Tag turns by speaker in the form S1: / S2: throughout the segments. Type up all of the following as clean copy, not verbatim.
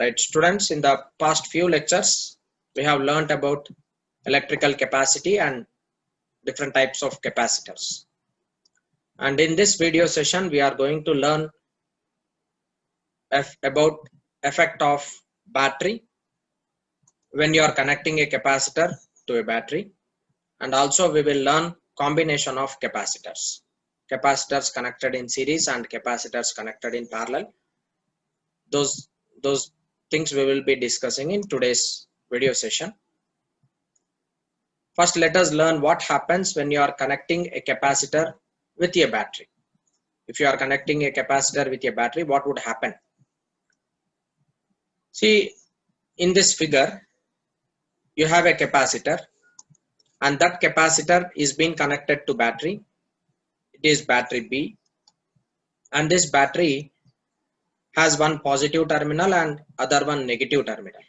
S1: Right, students, in the past few lectures, we have learned about electrical capacity and different types of capacitors. And in this video session, we are going to learn about effect of battery when you are connecting a capacitor to a battery. And also we will learn combination of capacitors. Capacitors connected in series and capacitors connected in parallel. Those things we will be discussing in today's video session. First, let us learn what happens when you are connecting a capacitor with a battery. If you are connecting a capacitor with a battery, what would happen? See, in this figure, you have a capacitor, and that capacitor is being connected to battery. It is battery B, and this battery has one positive terminal and other one negative terminal.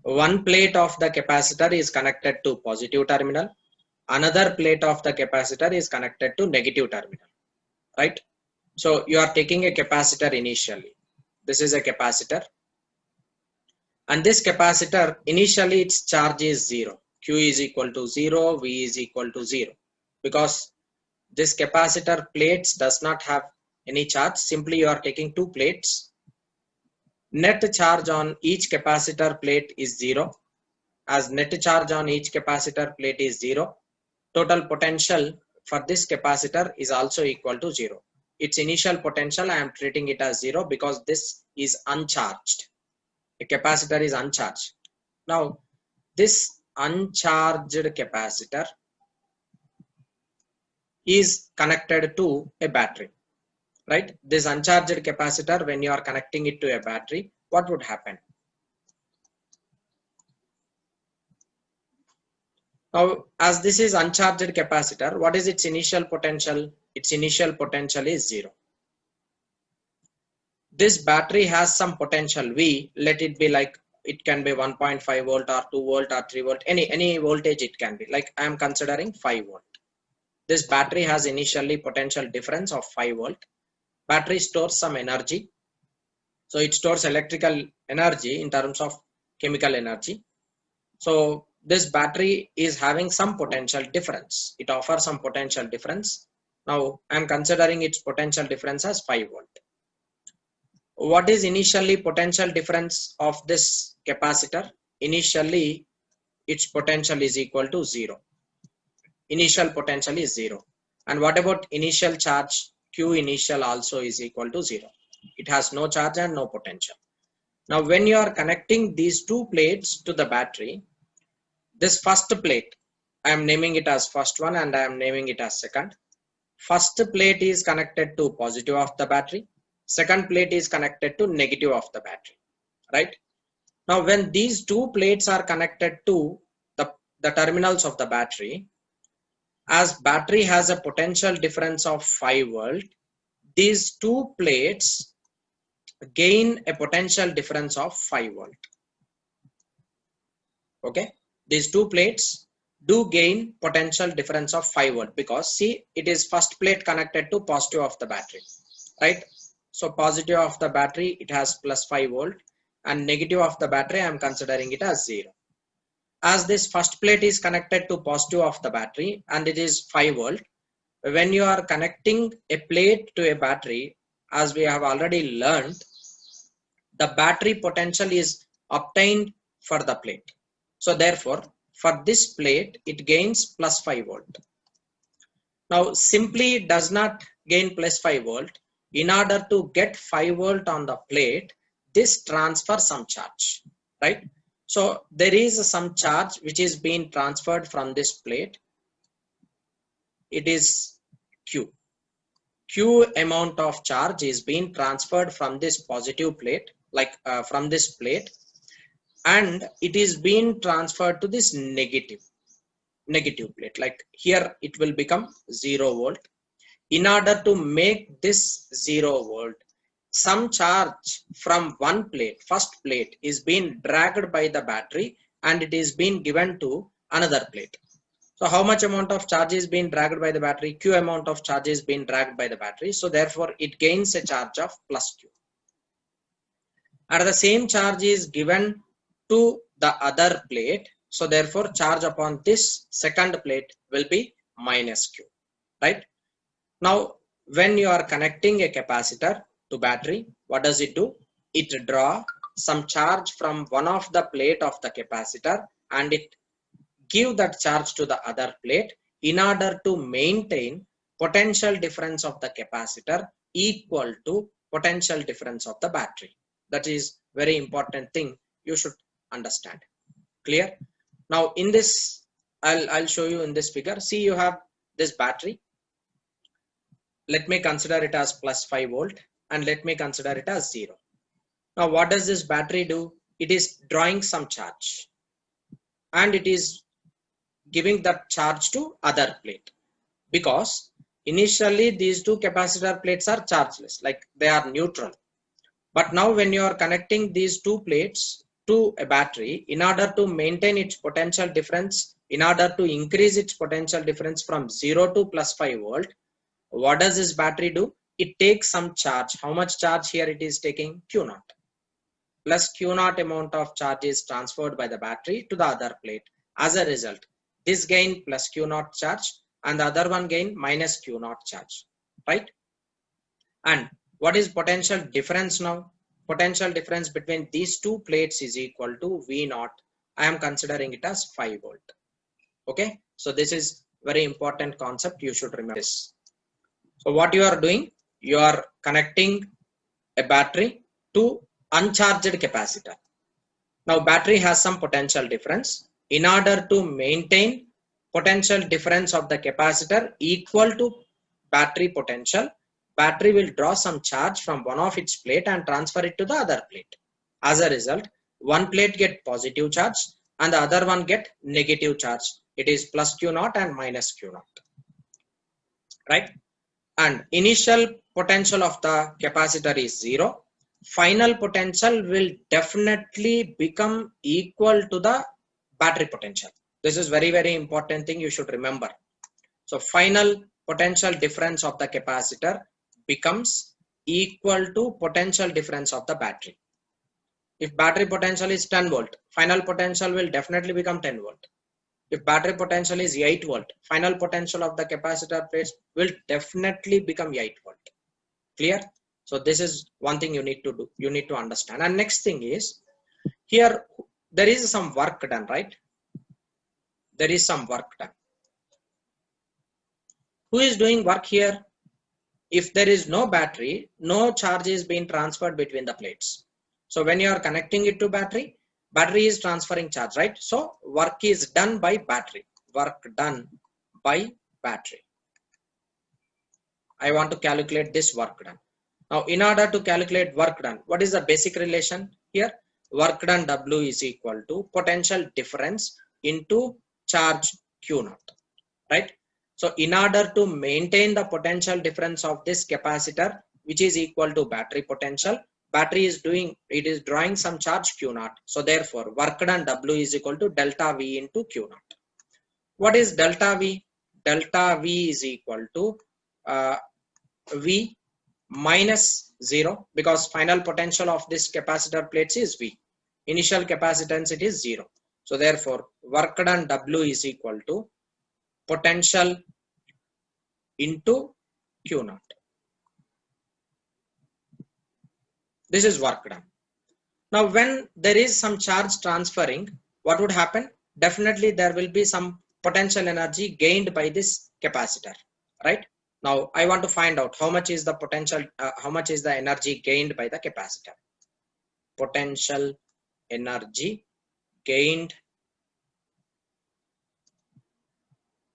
S1: One plate of the capacitor is connected to positive terminal. Another plate of the capacitor is connected to negative terminal, right? So you are taking a capacitor initially. This is a capacitor. And this capacitor, initially its charge is 0. Q is equal to 0, V is equal to 0. Because this capacitor plates does not have any charge. Simply you are taking two plates. Net charge on each capacitor plate is 0. As net charge on each capacitor plate is 0, total potential for this capacitor is also equal to 0. Its initial potential, I am treating it as 0 because this is uncharged. A capacitor is uncharged. Now, this uncharged capacitor is connected to a battery, right? This uncharged capacitor, when you are connecting it to a battery, what would happen? Now, as this is uncharged capacitor, what is its initial potential? Its initial potential is 0. This battery has some potential V. Let it be like, it can be 1.5 volt or 2 volt or 3 volt, any voltage it can be. Like I am considering 5 volt. This battery has initially potential difference of 5 volt. Battery stores some energy. So it stores electrical energy in terms of chemical energy. So this battery is having some potential difference. It offers some potential difference. Now I am considering its potential difference as 5 volt. What is initially potential difference of this capacitor? Initially its potential is equal to 0. Initial potential is 0. And what about initial charge? Q initial also is equal to 0. It has no charge and no potential. Now when you are connecting these two plates to the battery, this first plate, I am naming it as first one and I am naming it as second. First plate is connected to positive of the battery. Second plate is connected to negative of the battery, right? Now when these two plates are connected to the terminals of the battery, as battery has a potential difference of 5 volt, these two plates gain a potential difference of 5 volt. Okay, these two plates do gain potential difference of 5 volt because see, it is first plate connected to positive of the battery, right? So positive of the battery, it has plus 5 volt, and negative of the battery, I am considering it as 0. As this first plate is connected to positive of the battery and it is 5 volt, when you are connecting a plate to a battery, as we have already learned, the battery potential is obtained for the plate. So therefore, for this plate, it gains plus 5 volt. Now simply it does not gain plus 5 volt. In order to get 5 volt on the plate, this transfers some charge, right? So there is some charge which is being transferred from this plate. It is Q. Q amount of charge is being transferred from this positive plate, like from this plate, and it is being transferred to this negative plate. Like here it will become 0 volt. In order to make this 0 volt, some charge from one plate, first plate, is being dragged by the battery and it is being given to another plate. So how much amount of charge is being dragged by the battery? Q amount of charge is being dragged by the battery. So therefore it gains a charge of plus Q. and the same charge is given to the other plate. So therefore charge upon this second plate will be minus Q, right? Now when you are connecting a capacitor to battery, what does it do? It draw some charge from one of the plate of the capacitor and it give that charge to the other plate in order to maintain potential difference of the capacitor equal to potential difference of the battery. That is very important thing you should understand. Clear? Now in this, I'll show you in this figure. See, you have this battery. Let me consider it as plus 5 volt and let me consider it as 0. Now what does this battery do? It is drawing some charge and it is giving that charge to other plate, because initially these two capacitor plates are chargeless, like they are neutral. But now when you are connecting these two plates to a battery, in order to maintain its potential difference, in order to increase its potential difference from 0 to plus 5 volt, what does this battery do? It takes some charge. How much charge here it is taking? Q naught. Plus Q naught amount of charge is transferred by the battery to the other plate. As a result, this gain plus Q naught charge and the other one gain minus Q naught charge, right? And what is potential difference now? Potential difference between these two plates is equal to V naught. I am considering it as 5 volt. Okay, so this is very important concept. You should remember this. So what you are doing? You are connecting a battery to uncharged capacitor. Now battery has some potential difference. In order to maintain potential difference of the capacitor equal to battery potential, battery will draw some charge from one of its plate and transfer it to the other plate. As a result, one plate get positive charge and the other one get negative charge. It is plus Q naught and minus Q naught, right? And initial potential of the capacitor is 0. Final potential will definitely become equal to the battery potential. This is very, very important thing you should remember. So final potential difference of the capacitor becomes equal to potential difference of the battery. If battery potential is 10 volt, final potential will definitely become 10 volt. If battery potential is 8 volt, final potential of the capacitor plates will definitely become 8 volt. Clear? So this is one thing you need to do. You need to understand. And next thing is, here there is some work done, right? There is some work done. Who is doing work here? If there is no battery, no charge is being transferred between the plates. So when you are connecting it to battery is transferring charge, right? So work is done by battery. Work done by battery. I want to calculate this work done. Now, in order to calculate work done, what is the basic relation here? Work done W is equal to potential difference into charge Q naught, right? So, in order to maintain the potential difference of this capacitor, which is equal to battery potential, battery is drawing some charge Q naught. So, therefore, work done W is equal to delta V into Q naught. What is delta V? Delta V is equal to V minus 0, because final potential of this capacitor plates is V. Initial capacitance it is 0. So therefore work done W is equal to potential into Q naught. This is work done. Now when there is some charge transferring, what would happen? Definitely there will be some potential energy gained by this capacitor, right? Now I want to find out how much is the potential, how much is the energy gained by the capacitor. Potential energy gained,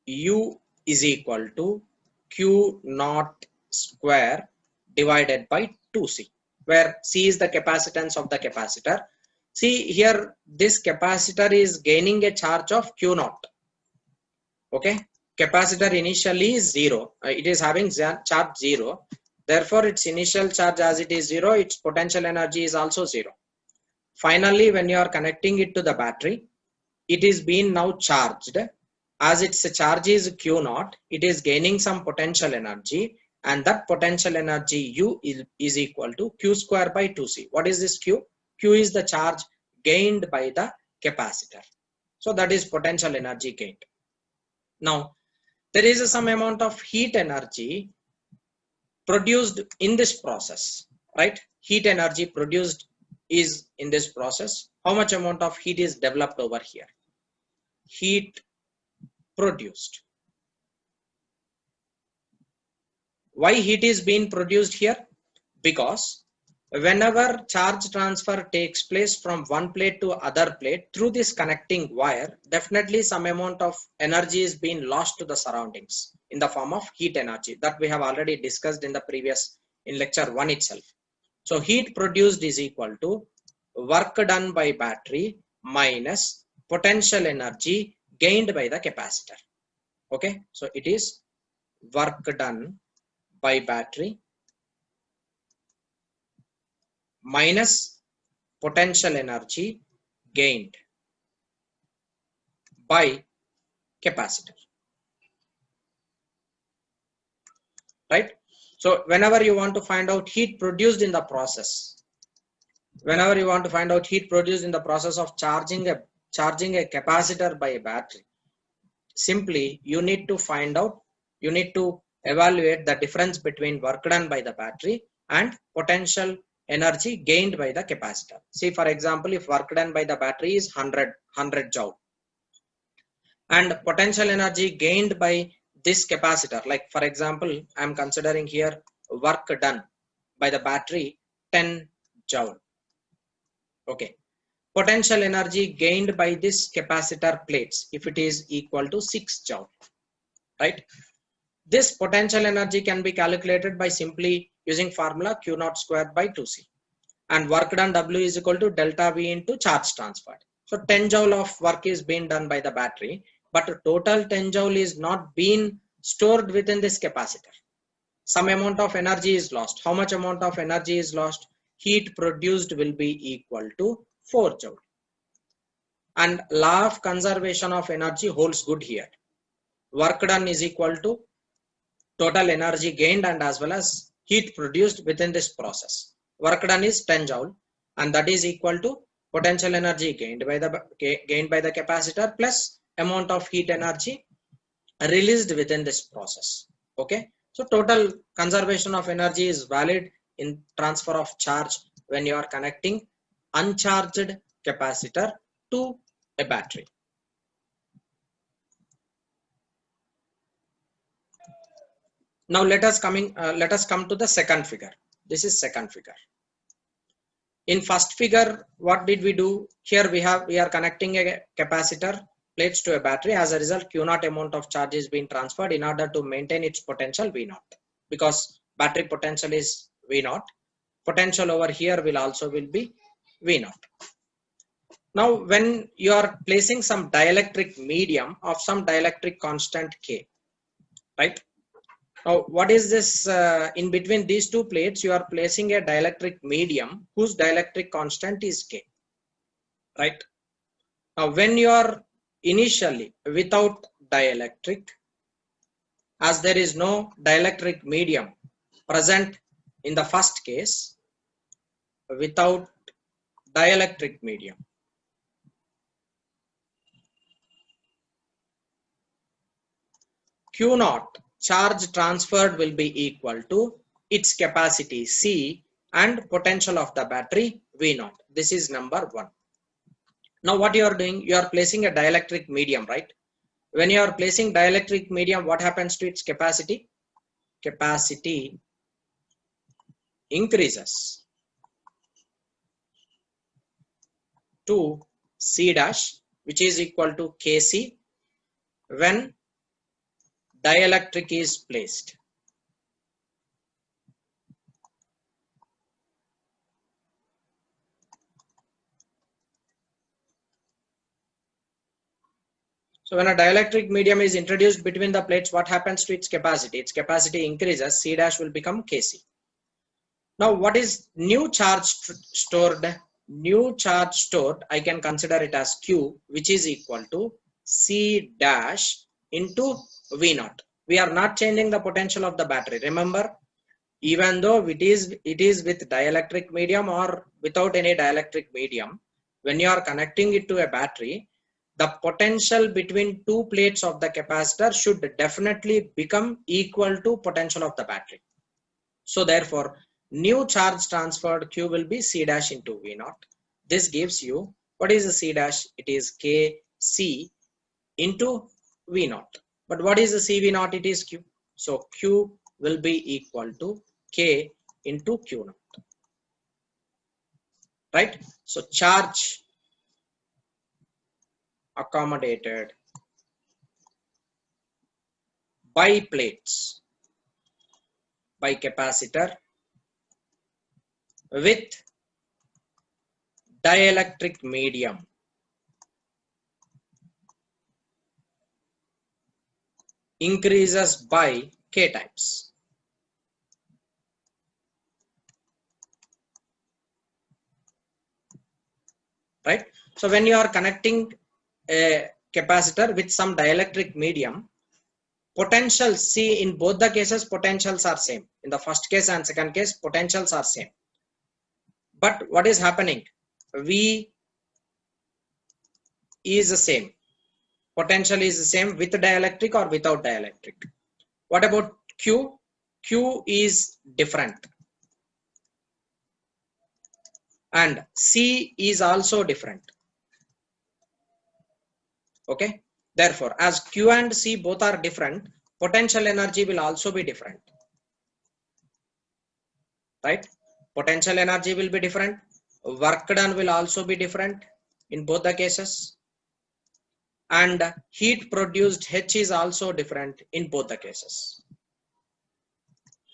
S1: U is equal to Q naught square divided by 2C, where C is the capacitance of the capacitor. See here, this capacitor is gaining a charge of Q naught. Okay. Capacitor initially is 0. It is having charge 0. Therefore, its initial charge as it is 0, its potential energy is also 0. Finally, when you are connecting it to the battery, it is being now charged. As its charge is Q naught, it is gaining some potential energy, and that potential energy U is equal to Q square by 2C. What is this Q? Q is the charge gained by the capacitor. So that is potential energy gained. Now there is some amount of heat energy produced in this process, right? Heat energy produced is in this process. How much amount of heat is developed over here? Heat produced. Why heat is being produced here? Because whenever charge transfer takes place from one plate to other plate through this connecting wire, definitely some amount of energy is being lost to the surroundings in the form of heat energy that we have already discussed in the previous, in lecture 1 itself. So heat produced is equal to work done by battery minus potential energy gained by the capacitor. Okay, so it is work done by battery minus potential energy gained by capacitor, right? So whenever you want to find out heat produced in the process, whenever you want to find out heat produced in the process of charging a capacitor by a battery, simply you need to find out, you need to evaluate the difference between work done by the battery and potential energy gained by the capacitor. See, for example, if work done by the battery is 100 joule and potential energy gained by this capacitor, like for example, I am considering here work done by the battery 10 joule. Okay, potential energy gained by this capacitor plates, if it is equal to 6 joule, right? This potential energy can be calculated by simply using formula Q naught squared by 2C, and work done W is equal to delta V into charge transferred. So 10 joule of work is being done by the battery, but total 10 joule is not being stored within this capacitor. Some amount of energy is lost. How much amount of energy is lost? Heat produced will be equal to 4 joule. And law of conservation of energy holds good here. Work done is equal to total energy gained and as well as heat produced within this process. Work done is 10 joule and that is equal to potential energy gained by the capacitor plus amount of heat energy released within this process. Okay, so total conservation of energy is valid in transfer of charge when you are connecting uncharged capacitor to a battery. Now let us come to the second figure. This is second figure. In first figure, what did we do? Here we are connecting a capacitor plates to a battery. As a result, Q naught amount of charge is being transferred in order to maintain its potential V naught. Because battery potential is V naught, potential over here will be V naught. Now when you are placing some dielectric medium of some dielectric constant K, right? Now, what is this? In between these two plates, you are placing a dielectric medium whose dielectric constant is K, right? Now, when you are initially without dielectric, as there is no dielectric medium present in the first case, without dielectric medium, Q naught charge transferred will be equal to its capacity C and potential of the battery V naught. This is number 1. Now what you are doing, you are placing a dielectric medium, right? When you are placing dielectric medium, what happens to its capacity? Capacity increases to C dash, which is equal to Kc when dielectric is placed. So when a dielectric medium is introduced between the plates, what happens to its capacity? Its capacity increases, C dash will become Kc. Now what is new charge stored? New charge stored, I can consider it as Q, which is equal to C dash into V naught. We are not changing the potential of the battery. Remember, even though it is with dielectric medium or without any dielectric medium, when you are connecting it to a battery, the potential between two plates of the capacitor should definitely become equal to potential of the battery. So therefore, new charge transferred Q will be C dash into V naught. This gives you, what is the C dash? It is Kc into V naught. But what is the CV naught? It is Q. So Q will be equal to K into Q naught. Right? So charge accommodated by plates by capacitor with dielectric medium increases by K times. Right? So when you are connecting a capacitor with some dielectric medium, potentials, see, in both the cases potentials are same. In the first case and second case, potentials are same. But what is happening? V is the same. Potential is the same with dielectric or without dielectric. What about Q? Q is different. And C is also different. Okay. Therefore, as Q and C both are different, potential energy will also be different. Right? Potential energy will be different. Work done will also be different in both the cases. And heat produced H is also different in both the cases.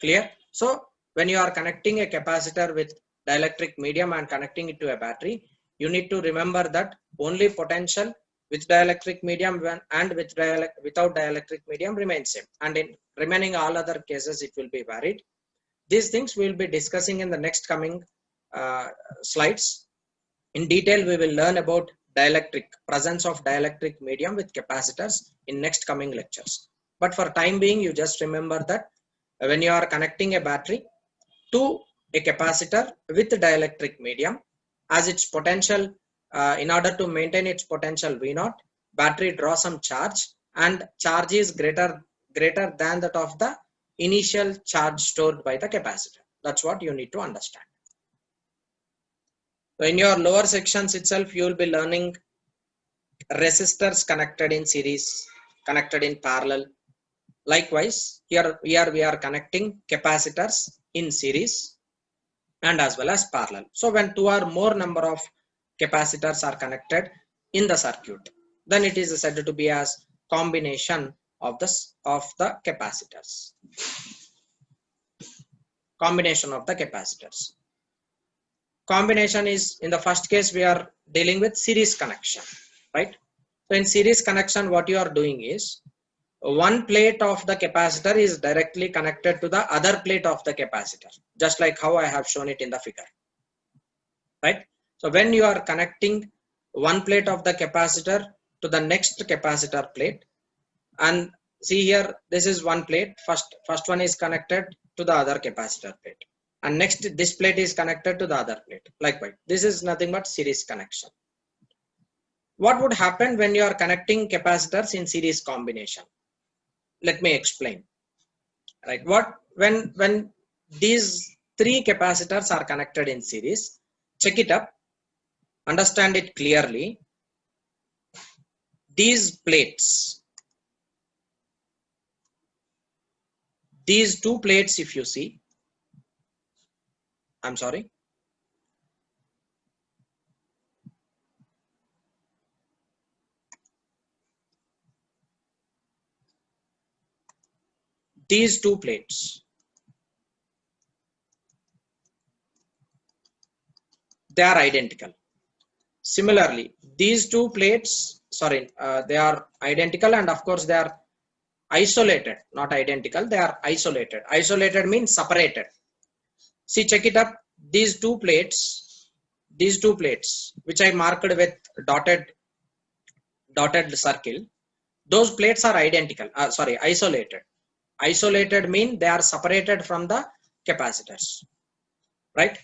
S1: Clear? So when you are connecting a capacitor with dielectric medium and connecting it to a battery, you need to remember that only potential with dielectric medium and without dielectric medium remains same, and in remaining all other cases it will be varied. These things we will be discussing in the next coming slides. In detail, we will learn about presence of dielectric medium with capacitors in next coming lectures. But for time being, you just remember that when you are connecting a battery to a capacitor with dielectric medium, as its potential, in order to maintain its potential V naught, battery draws some charge, and charge is greater than that of the initial charge stored by the capacitor. That's what you need to understand. So in your lower sections itself, you will be learning resistors connected in series, connected in parallel. Likewise, here we are connecting capacitors in series and as well as parallel. So when two or more number of capacitors are connected in the circuit, then it is said to be as combination of the capacitors. Combination of the capacitors. Combination is, in the first case, we are dealing with series connection, right? So in series connection, what you are doing is one plate of the capacitor is directly connected to the other plate of the capacitor, just like how I have shown it in the figure, right? So when you are connecting one plate of the capacitor to the next capacitor plate, and see here, this is one plate, first one is connected to the other capacitor plate, and next this plate is connected to the other plate. Likewise, this is nothing but series connection. What would happen when you are connecting capacitors in series combination? Let me explain. Right, when these three capacitors are connected in series, check it up, understand it clearly. These plates, these two plates, if you see, I'm sorry, these two plates, they are identical. Similarly, these two plates, they are identical, and of course they are isolated, not identical, they are isolated. Isolated means separated. See, check it up. These two plates, which I marked with dotted circle, those plates are identical. Isolated. Isolated mean they are separated from the capacitors, right?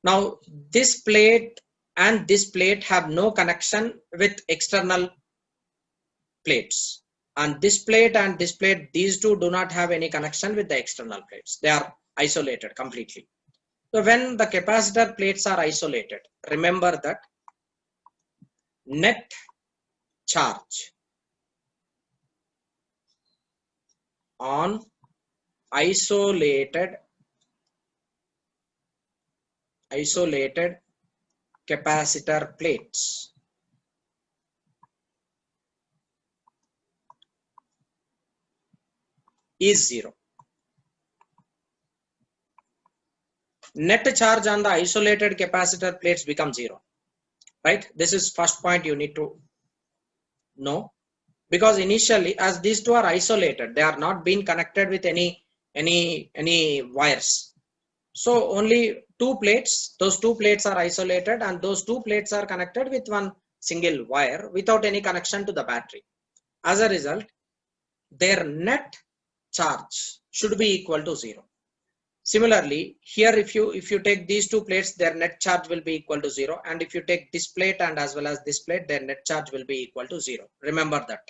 S1: Now this plate and this plate have no connection with external plates, and this plate and this plate, these two do not have any connection with the external plates. They are isolated completely. So when the capacitor plates are isolated, remember that net charge on isolated capacitor plates is 0. Net charge on the isolated capacitor plates becomes 0, right? This is first point you need to know, because initially as these two are isolated, they are not being connected with any wires. So only two plates, those two plates are isolated, and those two plates are connected with one single wire without any connection to the battery. As a result, their net charge should be equal to 0. Similarly, here if you take these two plates, their net charge will be equal to 0, and if you take this plate and as well as this plate, their net charge will be equal to 0. Remember that.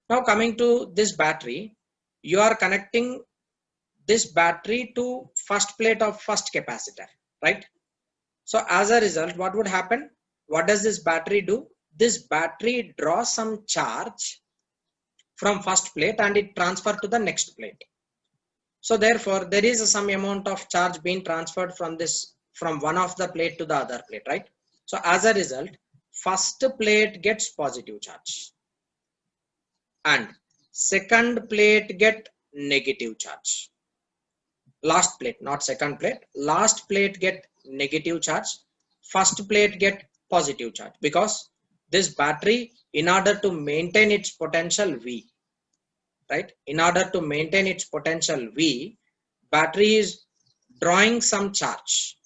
S1: Now coming to this battery, you are connecting this battery to first plate of first capacitor, right? So as a result, what would happen? What does this battery do? This battery draws some charge from first plate and it transfers to the next plate. So therefore, there is some amount of charge being transferred from one of the plate to the other plate, right? So as a result, first plate gets positive charge and second plate get negative charge. Last plate, not second plate, last plate get negative charge, first plate get positive charge, because this battery, in order to maintain its potential V, right? In order to maintain its potential V, battery is drawing some charge.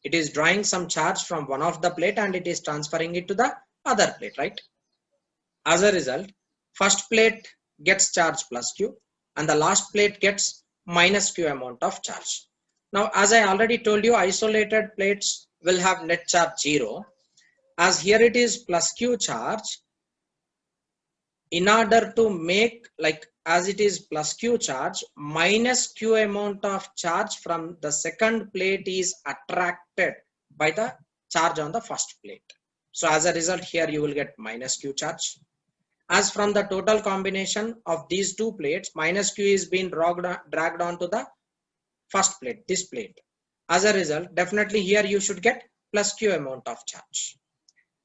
S1: It is drawing some charge from one of the plate and it is transferring it to the other plate, right? As a result, first plate gets charge plus Q and the last plate gets minus Q amount of charge. Now, as I already told you, isolated plates will have net charge 0. As here it is plus Q charge, in order to make, like, as it is plus Q charge, minus Q amount of charge from the second plate is attracted by the charge on the first plate. So as a result, here you will get minus Q charge. As from the total combination of these two plates, minus Q is being dragged onto the first plate, this plate. As a result, definitely here you should get plus Q amount of charge.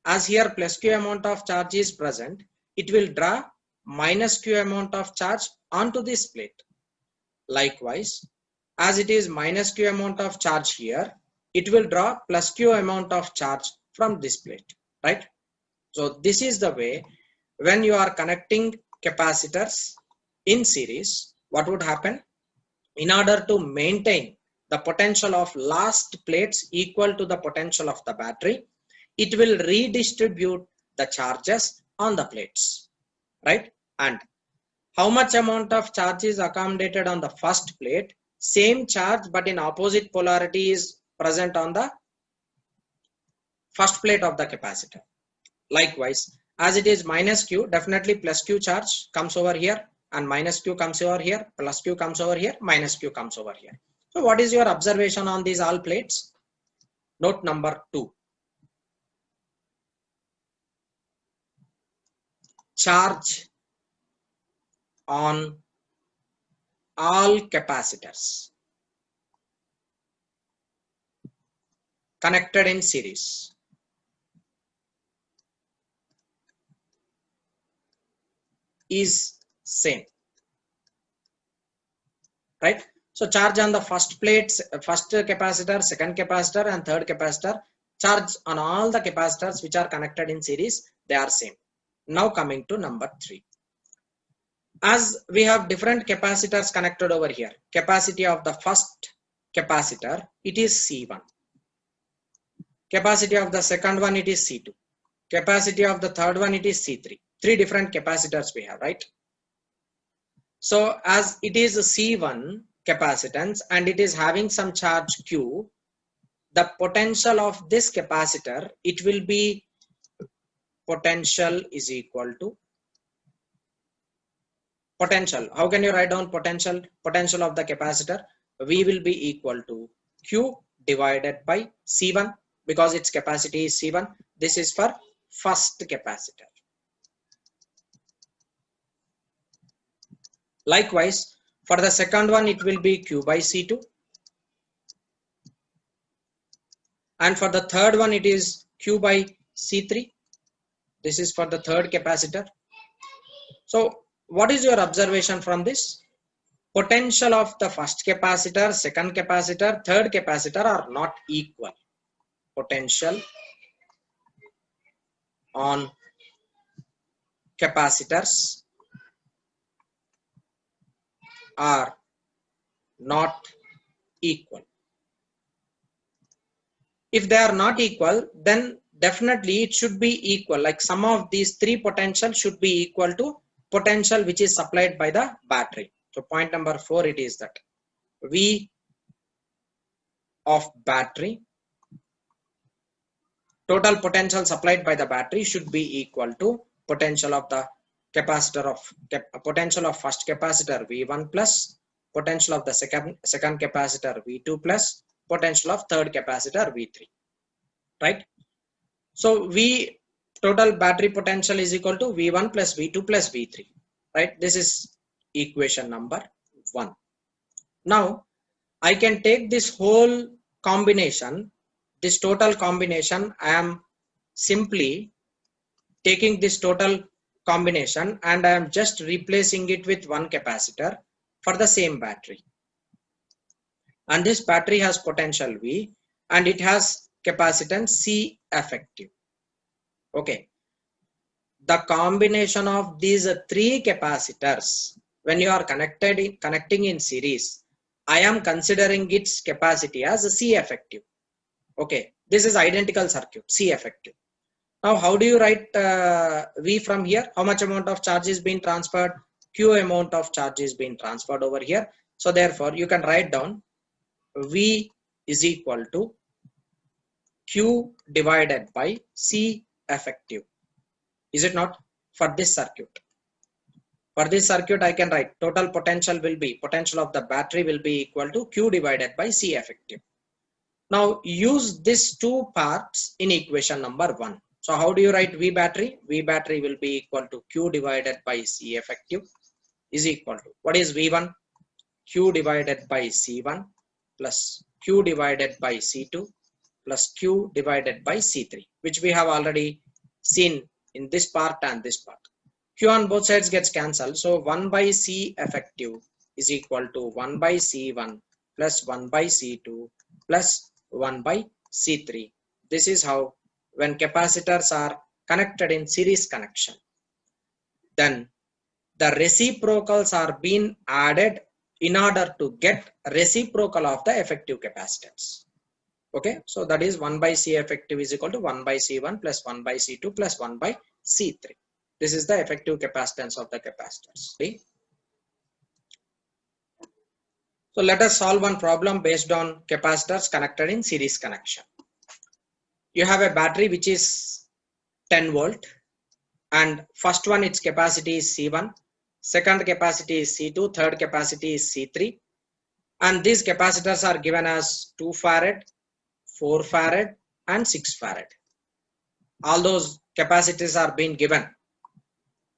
S1: As here plus Q amount of charge is present, it will draw minus Q amount of charge onto this plate. Likewise, as it is minus Q amount of charge here, it will draw plus Q amount of charge from this plate, right? So this is the way when you are connecting capacitors in series, what would happen? In order to maintain the potential of last plates equal to the potential of the battery, it will redistribute the charges on the plates, right? And how much amount of charge is accommodated on the first plate? Same charge but in opposite polarity is present on the first plate of the capacitor. Likewise, as it is minus Q, definitely plus Q charge comes over here and minus Q comes over here, plus Q comes over here, minus Q comes over here. So what is your observation on these all plates? Note number 2. Charge on all capacitors connected in series is same, right? So charge on the first plates, first capacitor, second capacitor and third capacitor, charge on all the capacitors which are connected in series, they are same. Now coming to number 3. As we have different capacitors connected over here, capacity of the first capacitor, it is C1. Capacity of the second one, it is C2. Capacity of the third one, it is C3. 3 different capacitors we have, right? So as it is C1, capacitance and it is having some charge Q, the potential of this capacitor, it will be potential is equal to potential. How can you write down potential? Potential of the capacitor, V will be equal to Q divided by C1 because its capacity is C1. This is for first capacitor. Likewise, for the second one, it will be Q by C2. And for the third one, it is Q by C3. This is for the third capacitor. So what is your observation from this? Potential of the first capacitor, second capacitor, third capacitor are not equal. Potential on capacitors are not equal. If they are not equal, then definitely it should be equal. Like sum of these three potential should be equal to potential which is supplied by the battery. So point number 4, it is that V of battery, total potential supplied by the battery should be equal to potential of the capacitor of potential of first capacitor V1 plus potential of the second capacitor V2 plus potential of third capacitor V3, right? So V total battery potential is equal to V1 plus V2 plus V3, right? This is equation number 1. Now I can take this whole combination, this total combination. I am simply taking this total combination and I am just replacing it with one capacitor for the same battery. And this battery has potential V and it has capacitance C effective. Okay. The combination of these three capacitors, when you are connecting in series, I am considering its capacity as a C effective. Okay, this is identical circuit, C effective. Now, how do you write V from here? How much amount of charge is being transferred? Q amount of charge is being transferred over here. So therefore, you can write down V is equal to Q divided by C effective. Is it not? For this circuit. For this circuit, I can write total potential will be, potential of the battery will be equal to Q divided by C effective. Now use these two parts in equation number 1. So how do you write V battery? V battery will be equal to Q divided by C effective is equal to, what is V1? Q divided by C1 plus Q divided by C2 plus Q divided by C3, which we have already seen in this part and this part. Q on both sides gets cancelled. So 1 by C effective is equal to 1 by C1 plus 1 by C2 plus 1 by C3. This is how, when capacitors are connected in series connection, then the reciprocals are being added in order to get reciprocal of the effective capacitance. Okay, so that is 1 by C effective is equal to 1 by C1 plus 1 by C2 plus 1 by C3. This is the effective capacitance of the capacitors. Okay? So let us solve one problem based on capacitors connected in series connection. You have a battery which is 10 volt and first one, its capacity is C1, second capacity is C2, third capacity is C3, and these capacitors are given as 2 farad, 4 farad and 6 farad. All those capacities are being given,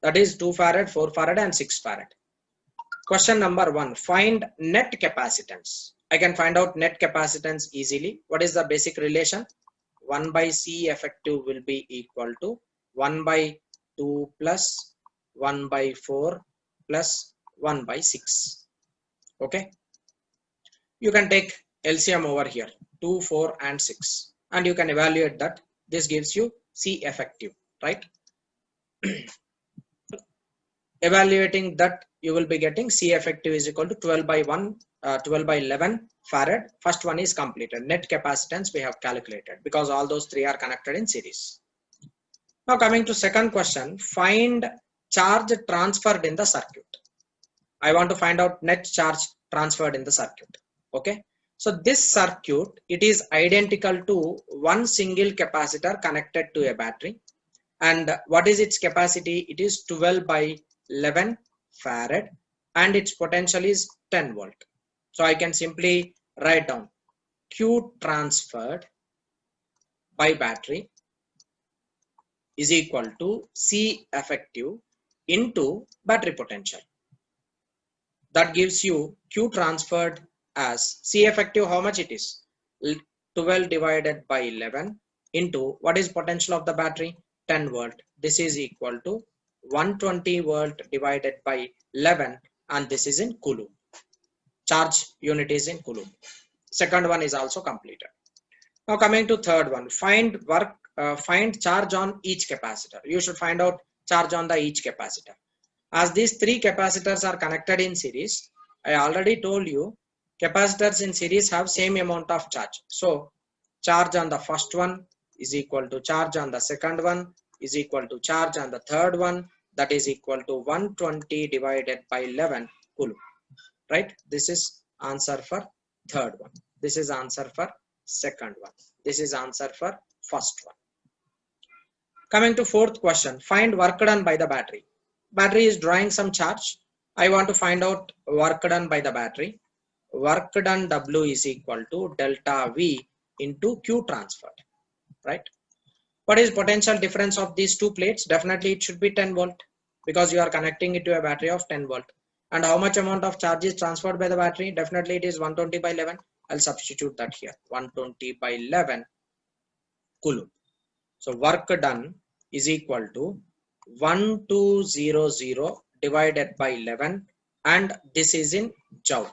S1: that is 2 farad, 4 farad and 6 farad. Question number 1, find net capacitance. I can find out net capacitance easily. What is the basic relation? 1 by C effective will be equal to 1 by 2 plus 1 by 4 plus 1 by 6. Okay. You can take LCM over here, 2, 4 and 6, and you can evaluate that. This gives you C effective, right? Evaluating that, you will be getting C effective is equal to 12 by 11 farad. First one is completed. Net capacitance we have calculated because all those three are connected in series. Now coming to second question, find charge transferred in the circuit. I want to find out net charge transferred in the circuit. Okay, so this circuit, it is identical to one single capacitor connected to a battery. And what is its capacity? It is 12 by 11 farad and its potential is 10 volt. So I can simply write down Q transferred by battery is equal to C effective into battery potential. That gives you Q transferred as C effective, how much it is? 12 divided by 11 into what is potential of the battery? 10 volt. This is equal to 120 volt divided by 11, and this is in coulomb. Charge unit is in coulomb. Second one is also completed. Now coming to third one, find charge on each capacitor. You should find out charge on the each capacitor. As these three capacitors are connected in series, I already told you capacitors in series have same amount of charge. So charge on the first one is equal to charge on the second one is equal to charge on the third one, that is equal to 120 divided by 11 coulomb. Right? This is answer for third one. This is answer for second one. This is answer for first one. Coming to fourth question, find work done by the battery. Battery is drawing some charge. I want to find out work done by the battery. Work done W is equal to delta V into Q transferred. Right? What is potential difference of these two plates? Definitely it should be 10 volt because you are connecting it to a battery of 10 volt. And how much amount of charge is transferred by the battery? Definitely it is 120 by 11. I'll substitute that here. 120 by 11 coulomb. So work done is equal to 1200 divided by 11, and this is in joule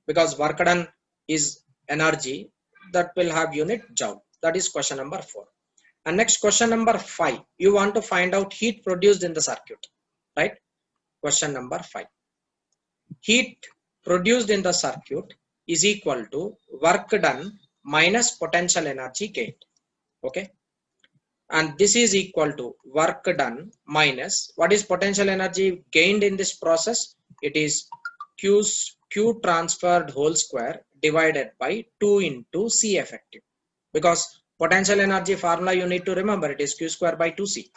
S1: because work done is energy, that will have unit joule. That is question number 4. And next question number 5, you want to find out heat produced in the circuit, right? Question number 5, heat produced in the circuit is equal to work done minus potential energy gained. Okay, and this is equal to work done minus what is potential energy gained in this process? It is Q transferred whole square divided by 2 into C effective, because potential energy formula you need to remember, it is Q square by 2C.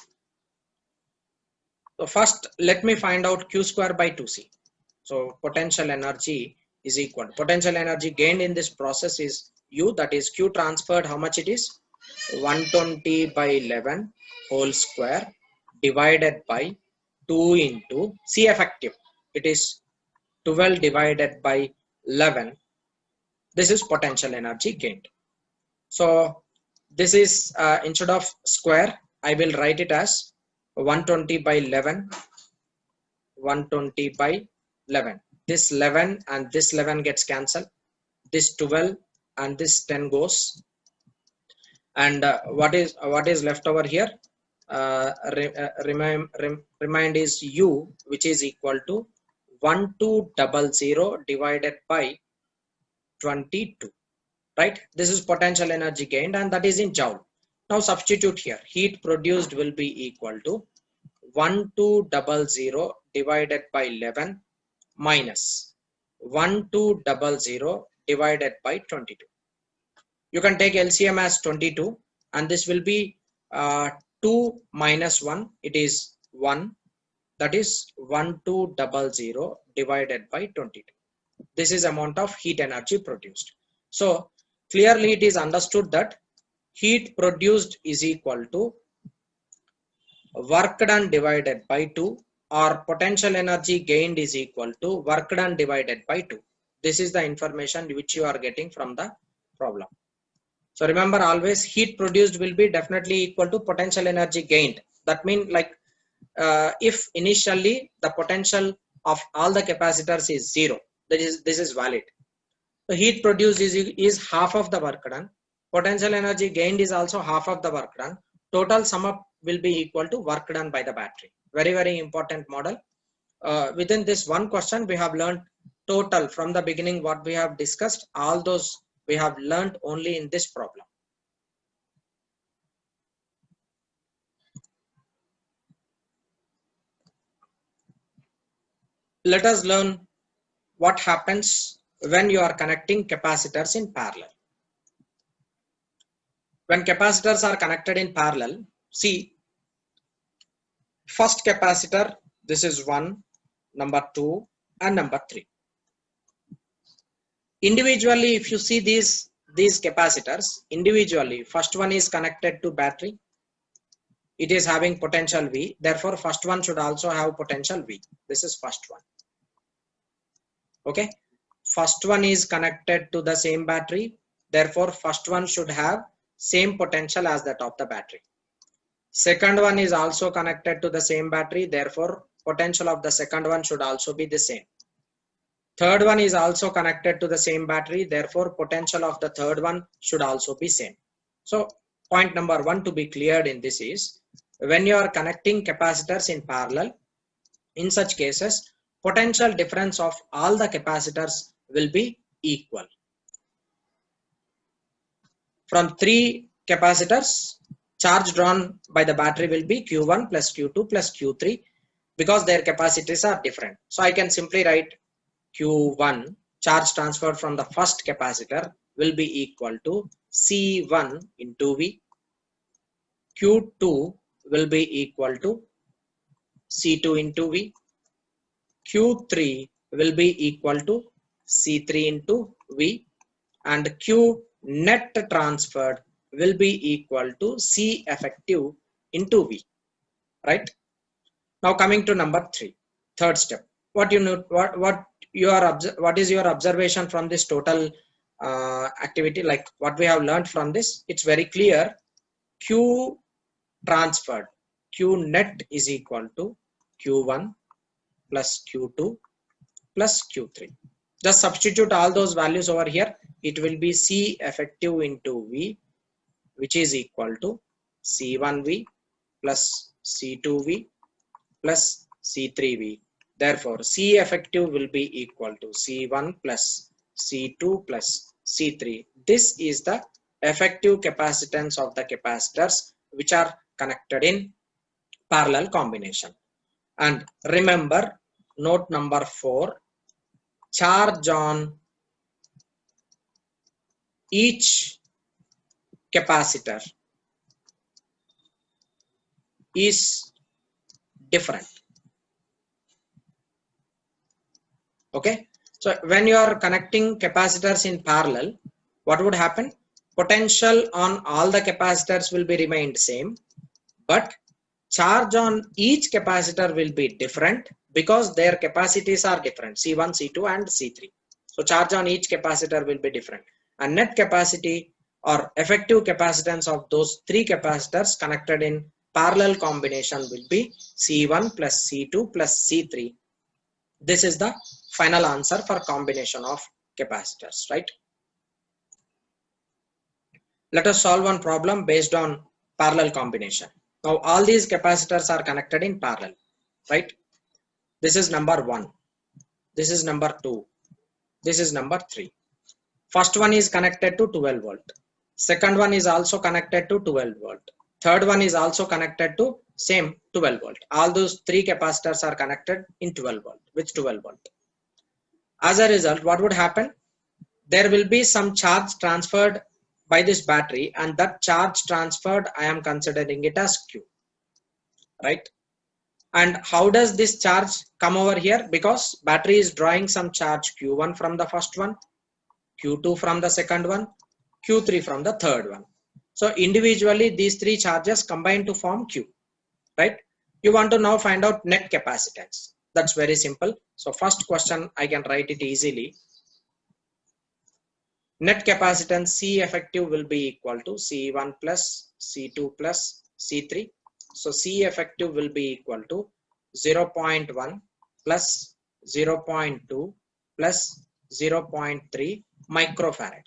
S1: So first let me find out Q square by 2C. So potential energy is equal to potential energy gained in this process is U, that is Q transferred, how much it is? 120 by 11 whole square divided by 2 into C effective, it is 12 divided by 11. This is potential energy gained. So this is instead of square I will write it as 120 by 11, 120 by 11. This 11 and this 11 gets cancelled, this 12 and this 10 goes, and what is left over here? Remind is U, which is equal to 1200 divided by 22. Right? This is potential energy gained, and that is in joule. Now substitute here. Heat produced will be equal to 1200 divided by 11 minus 1200 divided by 22. You can take LCM as 22, and this will be 2 minus 1, it is 1, that is 1200 divided by 22. This is amount of heat energy produced. So clearly it is understood that heat produced is equal to work done divided by 2, or potential energy gained is equal to work done divided by 2. This is the information which you are getting from the problem. So remember, always heat produced will be definitely equal to potential energy gained. That means like if initially the potential of all the capacitors is 0, this is valid. The heat produced is half of the work done. Potential energy gained is also half of the work done. Total sum up will be equal to work done by the battery. Very, very important model. Within this one question, we have learned total from the beginning what we have discussed. All those we have learned only in this problem. Let us learn what happens when you are connecting capacitors in parallel. When capacitors are connected in parallel, see, first capacitor, this is 1, number 2 and number 3. Individually, if you see these capacitors individually, first one is connected to battery, it is having potential V, therefore first one should also have potential V. This is first one. Okay, first one is connected to the same battery, therefore first one should have same potential as that of the battery. Second one is also connected to the same battery, therefore potential of the second one should also be the same. Third one is also connected to the same battery, therefore potential of the third one should also be same. So point number 1 to be cleared in this is, when you are connecting capacitors in parallel, in such cases potential difference of all the capacitors will be equal. From 3 capacitors, charge drawn by the battery will be Q1 plus Q2 plus Q3 because their capacities are different. So I can simply write Q1, charge transferred from the first capacitor, will be equal to C1 into V. Q2 will be equal to C2 into V. Q3 will be equal to C3 into V, and Q net transferred will be equal to C effective into V, right? Now coming to number 3, third step. What is your observation from this total activity, like what we have learned from this? It's very clear. Q transferred, Q net is equal to Q1 plus Q2 plus Q3. Just substitute all those values over here. It will be C effective into V, which is equal to C1V plus C2V plus C3V. Therefore, C effective will be equal to C1 plus C2 plus C3. This is the effective capacitance of the capacitors which are connected in parallel combination. And remember, note number 4, charge on each capacitor is different. Okay, so when you are connecting capacitors in parallel, what would happen? Potential on all the capacitors will be remained same, but charge on each capacitor will be different because their capacities are different, C1, C2 and C3. So charge on each capacitor will be different, and net capacity or effective capacitance of those 3 capacitors connected in parallel combination will be C1 plus C2 plus C3. This is the final answer for combination of capacitors, right? Let us solve one problem based on parallel combination. Now all these capacitors are connected in parallel, right? This is number 1, this is number 2, this is number 3. First one is connected to 12 volt, second one is also connected to 12 volt, third one is also connected to same 12 volt. All those 3 capacitors are connected in 12 volt with 12 volt. As a result, what would happen? There will be some charge transferred by this battery, and that charge transferred I am considering it as Q, right? And how does this charge come over here? Because battery is drawing some charge Q1 from the first one, Q2 from the second one, Q3 from the third one. So individually these 3 charges combine to form Q, right? You want to now find out net capacitance. That's very simple. So first question I can write it easily. Net capacitance C effective will be equal to C1 plus C2 plus C3. So C effective will be equal to 0.1 plus 0.2 plus 0.3 microfarad.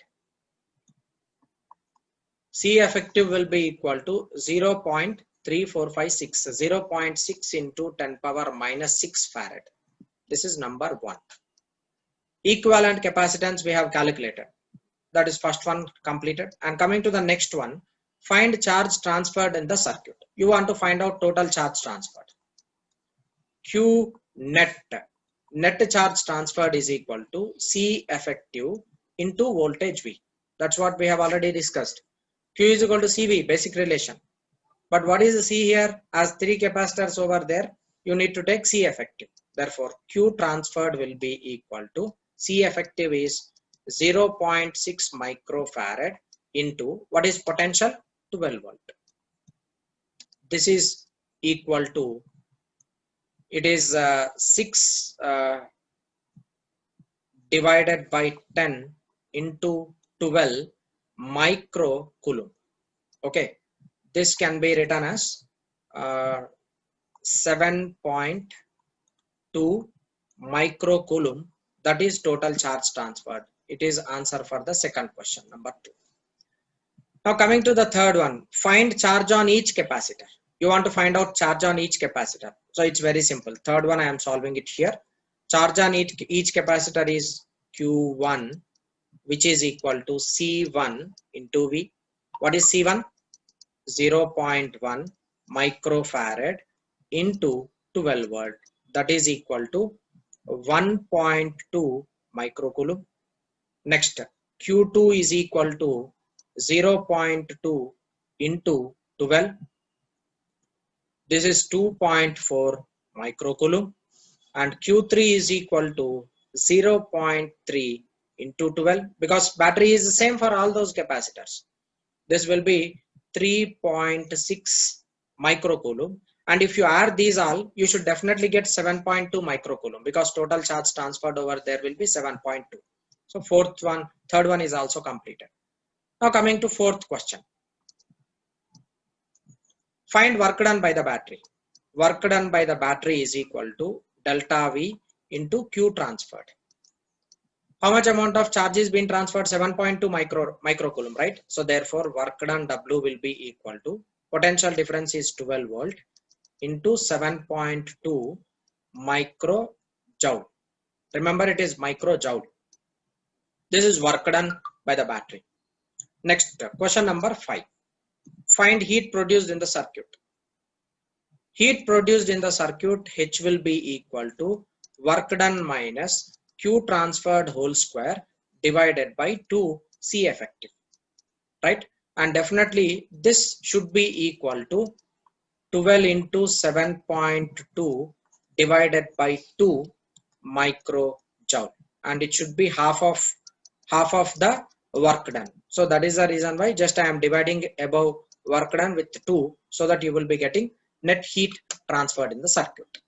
S1: C effective will be equal to 0.3456, 0.6 into 10 power minus 6 farad. This is number 1. Equivalent capacitance we have calculated. That is first one completed. And coming to the next one, find charge transferred in the circuit. You want to find out total charge transferred. Q net. net charge transferred is equal to C effective into voltage V. That's what we have already discussed. Q is equal to CV, basic relation. But what is the C here? As 3 capacitors over there, you need to take C effective. Therefore, Q transferred will be equal to C effective is 0.6 microfarad into what is potential? 12 volt. This is equal to, it is 6 divided by 10 into 12 microcoulomb. Okay, this can be written as 7.2 microcoulomb. That is total charge transferred. It is answer for the second question, number 2. Now coming to the third one, find charge on each capacitor. You want to find out charge on each capacitor. So it's very simple. Third one I am solving it here. Charge on each capacitor is Q1, which is equal to C1 into V. What is C1? 0.1 microfarad into 12 volt. That is equal to 1.2 microcoulomb. Next, Q2 is equal to 0.2 into 12. This is 2.4 microcoulomb. And Q3 is equal to 0.3 into 12, because battery is the same for all those capacitors. This will be 3.6 microcoulomb. And if you add these all, you should definitely get 7.2 microcoulomb, because total charge transferred over there will be 7.2. So third one is also completed. Now coming to fourth question. Find work done by the battery. Work done by the battery is equal to delta V into Q transferred. How much amount of charge is being transferred? 7.2 microcoulomb, right? So therefore work done W will be equal to, potential difference is 12 volt into 7.2 microjoule. Remember, it is microjoule. This is work done by the battery. Next, question number 5. Find heat produced in the circuit. Heat produced in the circuit, H will be equal to work done minus Q transferred whole square divided by 2 C effective, right? And definitely this should be equal to 12 into 7.2 divided by 2 microjoule, and it should be half of the work done. So that is the reason why just I am dividing above work done with 2, so that you will be getting net heat transferred in the circuit.